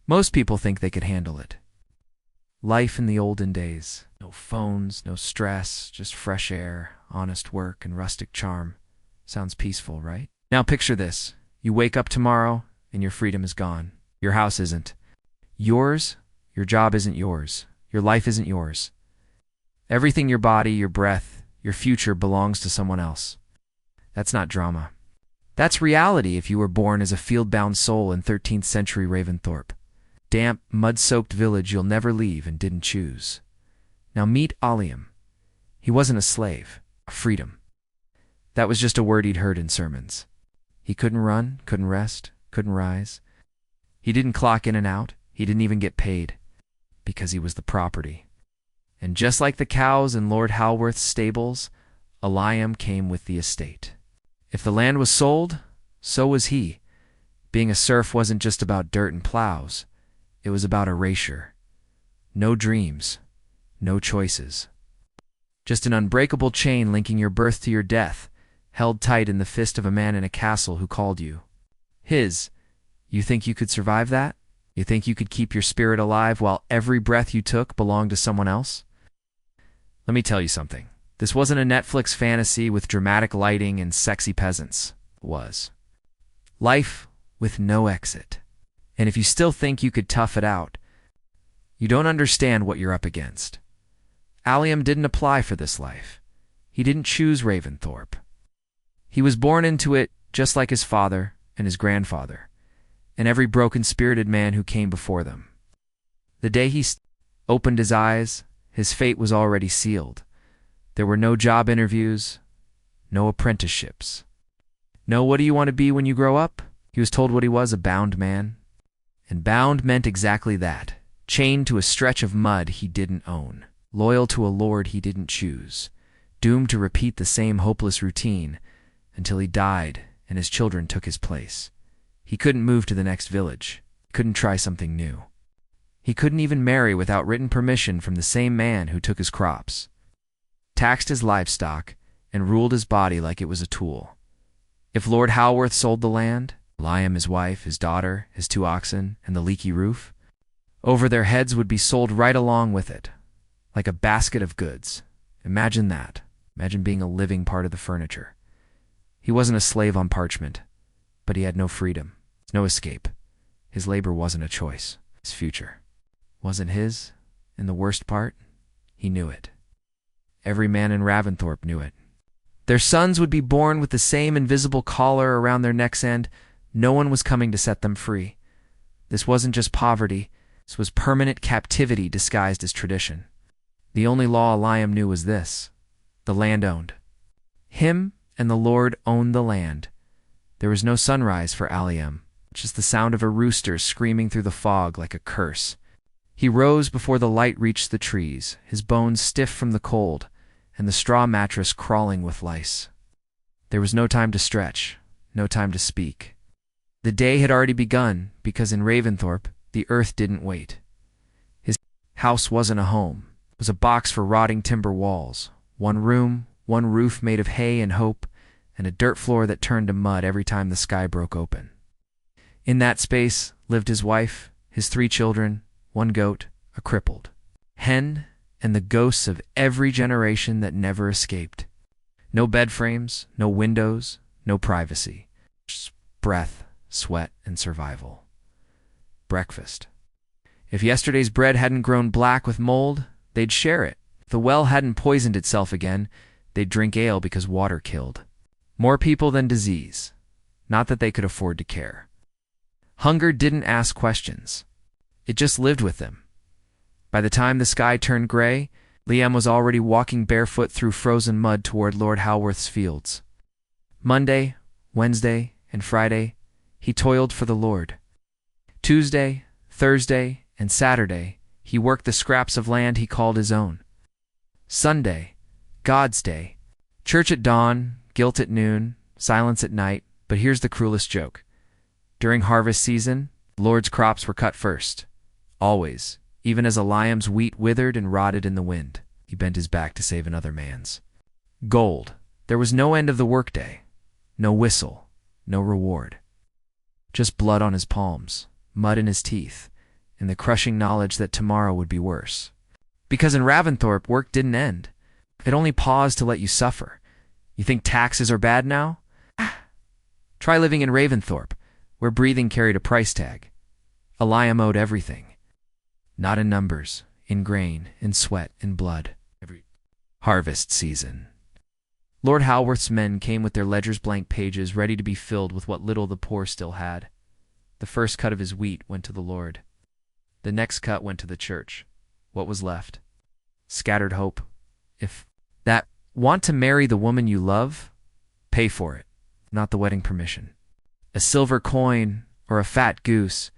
Most people think they could handle it. Life in the olden days. No phones, no stress, just fresh air, honest work, and rustic charm. Sounds peaceful, right? Now picture this. You wake up tomorrow, and your freedom is gone. Your house isn't. Yours, your job isn't yours. Your life isn't yours. Everything, your body, your breath, your future belongs to someone else. That's not drama. That's reality if you were born as a field-bound soul in 13th century Ravensthorpe. Damp, mud-soaked village you'll never leave and didn't choose. Now meet Aliam. He wasn't a slave, a freedom. That was just a word he'd heard in sermons. He couldn't run, couldn't rest, couldn't rise. He didn't clock in and out. He didn't even get paid, because he was the property. And just like the cows in Lord Halworth's stables, Aliam came with the estate. If the land was sold, so was he. Being a serf wasn't just about dirt and plows. It was about erasure. No dreams, no choices. Just an unbreakable chain linking your birth to your death, held tight in the fist of a man in a castle who called you his. You think you could survive that? You think you could keep your spirit alive while every breath you took belonged to someone else? Let me tell you something. This wasn't a Netflix fantasy with dramatic lighting and sexy peasants. It was life with no exit. And if you still think you could tough it out, you don't understand what you're up against. Aliam didn't apply for this life. He didn't choose Ravensthorpe. He was born into it just like his father and his grandfather, and every broken-spirited man who came before them. The day he opened his eyes, his fate was already sealed. There were no job interviews, no apprenticeships. No, what do you want to be when you grow up? He was told what he was, a bound man. And bound meant exactly that, chained to a stretch of mud he didn't own, loyal to a lord he didn't choose, doomed to repeat the same hopeless routine until he died and his children took his place. He couldn't move to the next village, couldn't try something new. He couldn't even marry without written permission from the same man who took his crops, taxed his livestock, and ruled his body like it was a tool. If Lord Halworth sold the land, Aliam, his wife, his daughter, his 2 oxen, and the leaky roof, over their heads would be sold right along with it, like a basket of goods. Imagine that. Imagine being a living part of the furniture. He wasn't a slave on parchment, but he had no freedom, no escape. His labor wasn't a choice. His future wasn't his, and the worst part, he knew it. Every man in Ravensthorpe knew it. Their sons would be born with the same invisible collar around their neck's end. No one was coming to set them free. This wasn't just poverty. This was permanent captivity disguised as tradition. The only law Aliam knew was this: the land owned. Him and the Lord owned the land. There was no sunrise for Aliam, just the sound of a rooster screaming through the fog like a curse. He rose before the light reached the trees, his bones stiff from the cold, and the straw mattress crawling with lice. There was no time to stretch, no time to speak. The day had already begun, because in Ravensthorpe, the earth didn't wait. His house wasn't a home. It was a box for rotting timber walls. One room, one roof made of hay and hope, and a dirt floor that turned to mud every time the sky broke open. In that space lived his wife, his 3 children, 1 goat, a crippled hen, and the ghosts of every generation that never escaped. No bed frames, no windows, no privacy. Just breath, sweat, and survival. Breakfast. If yesterday's bread hadn't grown black with mold, they'd share it. If the well hadn't poisoned itself again, they'd drink ale because water killed. More people than disease. Not that they could afford to care. Hunger didn't ask questions. It just lived with them. By the time the sky turned gray, Liam was already walking barefoot through frozen mud toward Lord Halworth's fields. Monday, Wednesday, and Friday, he toiled for the Lord. Tuesday, Thursday, and Saturday, he worked the scraps of land he called his own. Sunday, God's day. Church at dawn, guilt at noon, silence at night, but here's the cruelest joke. During harvest season, the Lord's crops were cut first. Always, even as Aliam's wheat withered and rotted in the wind. He bent his back to save another man's. Gold. There was no end of the workday. No whistle. No reward. Just blood on his palms, mud in his teeth, in the crushing knowledge that tomorrow would be worse. Because in Ravensthorpe, work didn't end. It only paused to let you suffer. You think taxes are bad now? Try living in Ravensthorpe, where breathing carried a price tag. Eliam owed everything. Not in numbers, in grain, in sweat, in blood. Every harvest season. Lord Halworth's men came with their ledger's blank pages, ready to be filled with what little the poor still had. The first cut of his wheat went to the Lord. The next cut went to the church. What was left? Scattered hope. If that want to marry the woman you love, pay for it, not the wedding permission. A silver coin or a fat goose,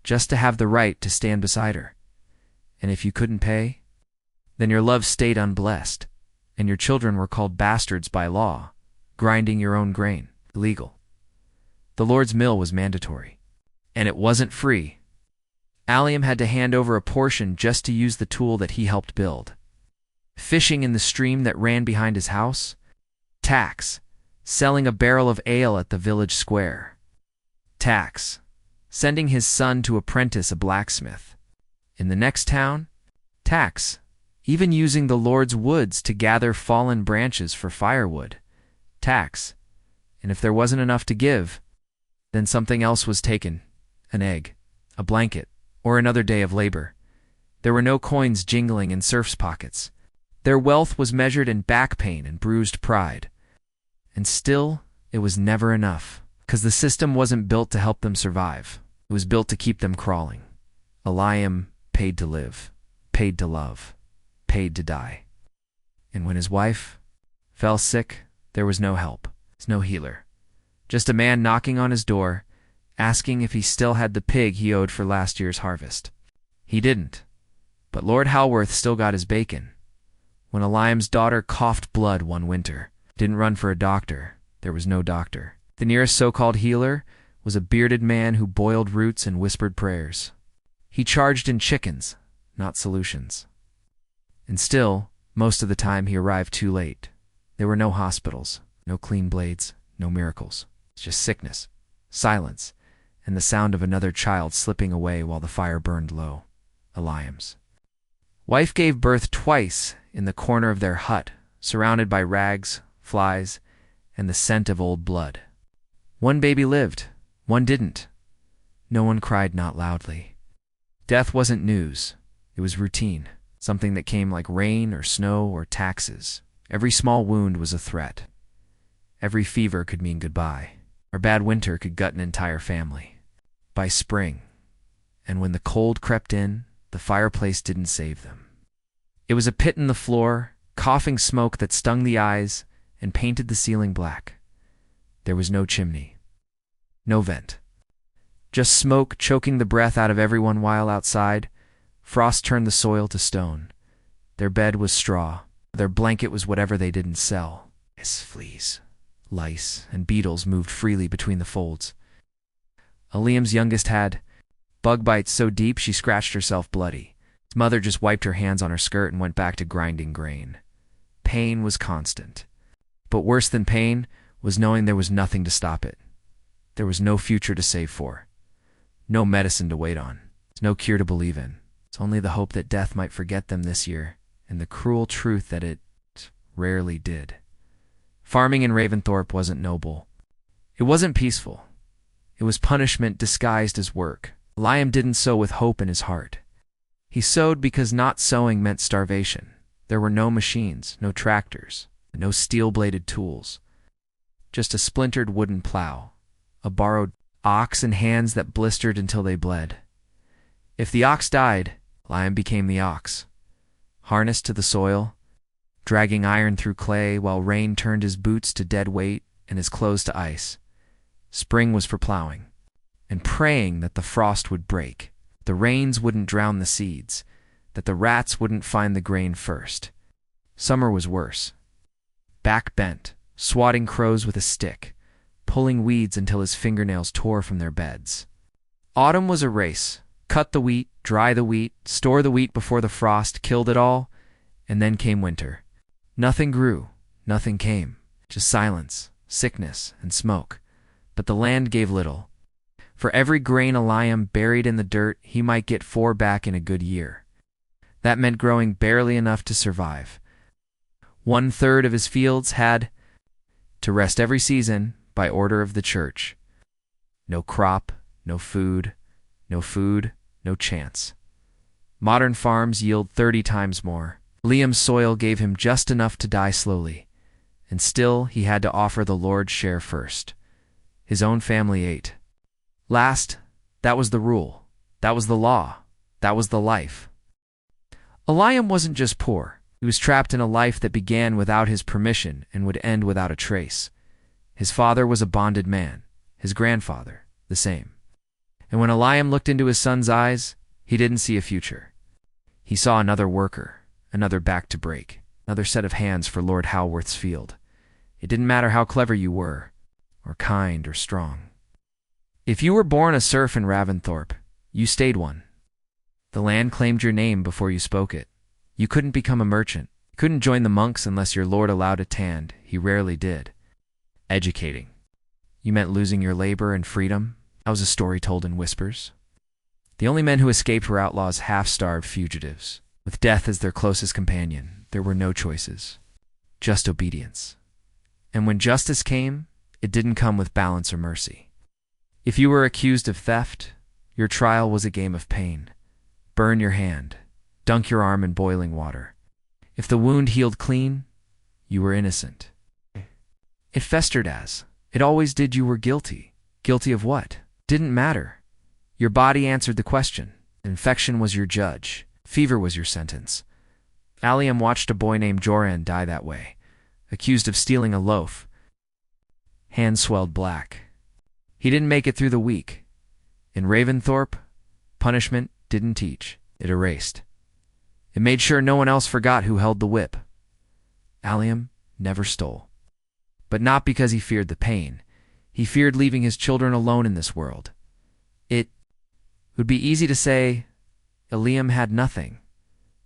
just to have the right to stand beside her. And if you couldn't pay, then your love stayed unblessed, and your children were called bastards by law, grinding your own grain, illegal. The Lord's mill was mandatory, and it wasn't free. Eliam had to hand over a portion just to use the tool that he helped build. Fishing in the stream that ran behind his house? Tax. Selling a barrel of ale at the village square? Tax. Sending his son to apprentice a blacksmith? In the next town? Tax. Even using the Lord's woods to gather fallen branches for firewood? Tax. And if there wasn't enough to give, then something else was taken. An egg, a blanket, or another day of labor. There were no coins jingling in serfs' pockets. Their wealth was measured in back pain and bruised pride. And still, it was never enough, because the system wasn't built to help them survive. It was built to keep them crawling. Eliam paid to live, paid to love, paid to die. And when his wife fell sick, there was no help, no healer. Just a man knocking on his door, asking if he still had the pig he owed for last year's harvest. He didn't, but Lord Halworth still got his bacon. When Eliam's daughter coughed blood one winter, didn't run for a doctor, there was no doctor. The nearest so-called healer was a bearded man who boiled roots and whispered prayers. He charged in chickens, not solutions. And still, most of the time he arrived too late. There were no hospitals, no clean blades, no miracles. Just sickness, silence, and the sound of another child slipping away while the fire burned low. Eliam's wife gave birth twice in the corner of their hut, surrounded by rags, flies, and the scent of old blood. One baby lived, one didn't. No one cried, not loudly. Death wasn't news. It was routine, something that came like rain or snow or taxes. Every small wound was a threat. Every fever could mean goodbye. Or bad winter could gut an entire family. By spring, and when the cold crept in, the fireplace didn't save them. It was a pit in the floor, coughing smoke that stung the eyes and painted the ceiling black. There was no chimney, no vent. Just smoke choking the breath out of everyone while outside, frost turned the soil to stone. Their bed was straw. Their blanket was whatever they didn't sell. Fleas, lice, and beetles moved freely between the folds. Eliam's youngest had bug bites so deep she scratched herself bloody. His mother just wiped her hands on her skirt and went back to grinding grain. Pain was constant. But worse than pain was knowing there was nothing to stop it. There was no future to save for. No medicine to wait on. No cure to believe in. It's only the hope that death might forget them this year, and the cruel truth that it rarely did. Farming in Ravensthorpe wasn't noble. It wasn't peaceful. It was punishment disguised as work. Eliam didn't sow with hope in his heart. He sowed because not sowing meant starvation. There were no machines, no tractors, no steel-bladed tools. Just a splintered wooden plow, a borrowed ox and hands that blistered until they bled. If the ox died, Eliam became the ox. Harnessed to the soil, dragging iron through clay while rain turned his boots to dead weight and his clothes to ice. Spring was for plowing, and praying that the frost would break, the rains wouldn't drown the seeds, that the rats wouldn't find the grain first. Summer was worse. Back bent, swatting crows with a stick, pulling weeds until his fingernails tore from their beds. Autumn was a race. Cut the wheat, dry the wheat, store the wheat before the frost killed it all, and then came winter. Nothing grew, nothing came, just silence, sickness, and smoke. But the land gave little. For every grain Eliam buried in the dirt, he might get 4 back in a good year. That meant growing barely enough to survive. 1/3 of his fields had to rest every season by order of the church. No crop, no food, no chance. Modern farms yield 30 times more. Eliam's soil gave him just enough to die slowly, and still he had to offer the Lord's share first. His own family ate. Last, that was the rule. That was the law. That was the life. Eliam wasn't just poor. He was trapped in a life that began without his permission and would end without a trace. His father was a bonded man. His grandfather, the same. And when Eliam looked into his son's eyes, he didn't see a future. He saw another worker, another back to break, another set of hands for Lord Halworth's field. It didn't matter how clever you were, or kind or strong. If you were born a serf in Ravensthorpe, you stayed one. The land claimed your name before you spoke it. You couldn't become a merchant. You couldn't join the monks unless your lord allowed it tanned. He rarely did. Educating. You meant losing your labor and freedom. That was a story told in whispers. The only men who escaped were outlaws, half-starved fugitives. With death as their closest companion, there were no choices. Just obedience. And when justice came, it didn't come with balance or mercy. If you were accused of theft, your trial was a game of pain. Burn your hand. Dunk your arm in boiling water. If the wound healed clean, you were innocent. It festered as. It always did. You were guilty. Guilty of what? Didn't matter. Your body answered the question. Infection was your judge. Fever was your sentence. Eliam watched a boy named Joran die that way, accused of stealing a loaf. Hands swelled black. He didn't make it through the week. In Ravensthorpe, punishment didn't teach. It erased. It made sure no one else forgot who held the whip. Eliam never stole. But not because he feared the pain. He feared leaving his children alone in this world. It would be easy to say Eliam had nothing,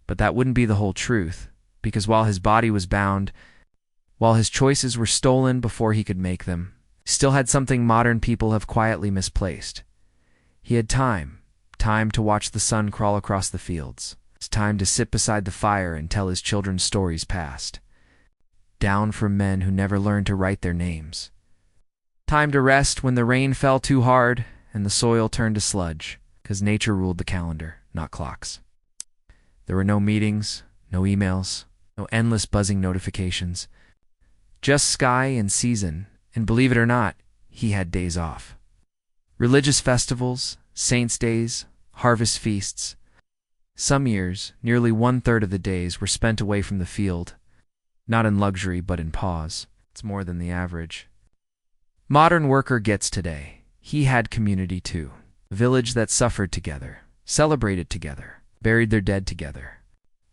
but that wouldn't be the whole truth, because while his body was bound, while his choices were stolen before he could make them, he still had something modern people have quietly misplaced. He had time to watch the sun crawl across the fields. It's time to sit beside the fire and tell his children stories past. Down from men who never learned to write their names. Time to rest when the rain fell too hard and the soil turned to sludge, because nature ruled the calendar, not clocks. There were no meetings, no emails, no endless buzzing notifications. Just sky and season, and believe it or not, he had days off. Religious festivals, saints' days, harvest feasts. Some years, nearly 1/3 of the days were spent away from the field, not in luxury but in pause. It's more than the average. Modern worker gets today. He had community too. A village that suffered together, celebrated together, buried their dead together.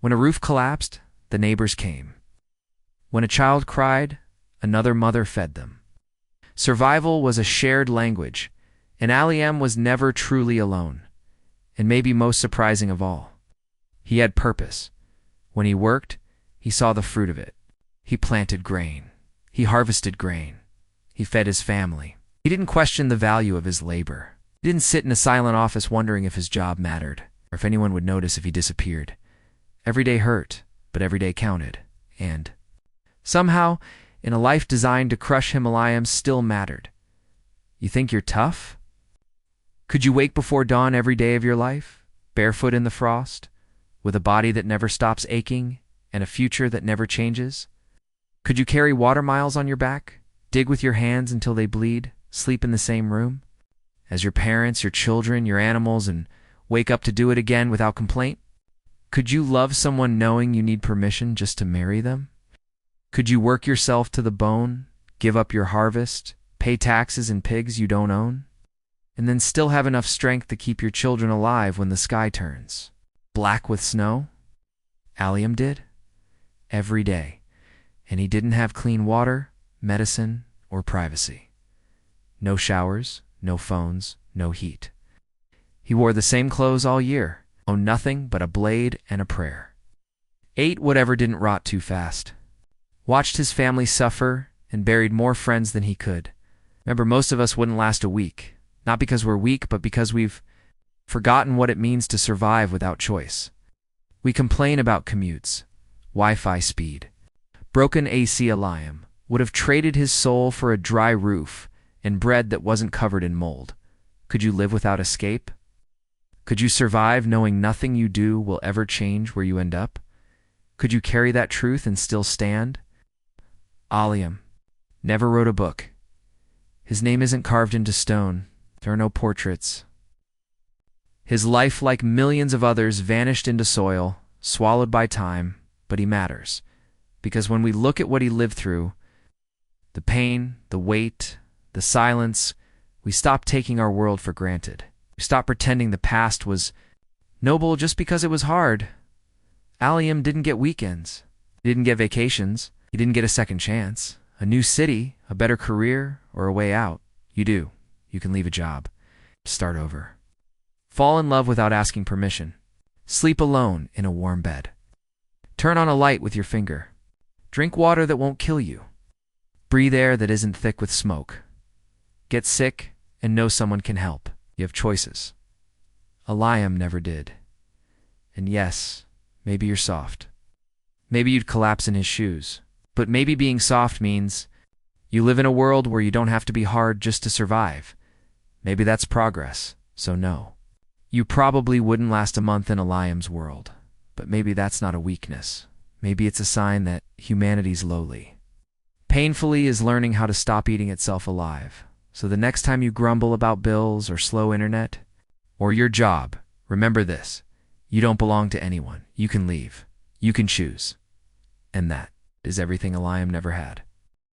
When a roof collapsed, the neighbors came. When a child cried, another mother fed them. Survival was a shared language, and Eliam was never truly alone. And maybe most surprising of all, he had purpose. When he worked, he saw the fruit of it. He planted grain. He harvested grain. He fed his family. He didn't question the value of his labor. He didn't sit in a silent office wondering if his job mattered, or if anyone would notice if he disappeared. Every day hurt, but every day counted. And somehow, in a life designed to crush him, Eliam still mattered. You think you're tough? Could you wake before dawn every day of your life, barefoot in the frost, with a body that never stops aching and a future that never changes? Could you carry water miles on your back, dig with your hands until they bleed, sleep in the same room as your parents, your children, your animals, and wake up to do it again without complaint? Could you love someone knowing you need permission just to marry them? Could you work yourself to the bone, give up your harvest, pay taxes in pigs you don't own, and then still have enough strength to keep your children alive when the sky turns black with snow? Eliam did. Every day. And he didn't have clean water, medicine, or privacy. No showers, no phones, no heat. He wore the same clothes all year, owned nothing but a blade and a prayer. Ate whatever didn't rot too fast. Watched his family suffer and buried more friends than he could. Remember, most of us wouldn't last a week, Not because we're weak, but because we've forgotten what it means to survive without choice. We complain about commutes, Wi-Fi speed, broken AC. Aliam would have traded his soul for a dry roof and bread that wasn't covered in mold. Could you live without escape? Could you survive knowing nothing you do will ever change where you end up? Could you carry that truth and still stand? Aliam never wrote a book. His name isn't carved into stone. There are no portraits. His life, like millions of others, vanished into soil, swallowed by time, but he matters. Because when we look at what he lived through, the pain, the weight, the silence, we stop taking our world for granted. We stop pretending the past was noble just because it was hard. Aliam didn't get weekends. He didn't get vacations. He didn't get a second chance. A new city, a better career, or a way out. You do. You can leave a job. Start over. Fall in love without asking permission. Sleep alone in a warm bed. Turn on a light with your finger. Drink water that won't kill you. Breathe air that isn't thick with smoke. Get sick and know someone can help. You have choices. Aliam never did. And yes, maybe you're soft. Maybe you'd collapse in his shoes. But maybe being soft means you live in a world where you don't have to be hard just to survive. Maybe that's progress, so no. You probably wouldn't last a month in Aliam's world, but maybe that's not a weakness. Maybe it's a sign that humanity's lowly. Painfully is learning how to stop eating itself alive. So the next time you grumble about bills or slow internet, or your job, remember this. You don't belong to anyone. You can leave. You can choose. And that is everything Aliam never had.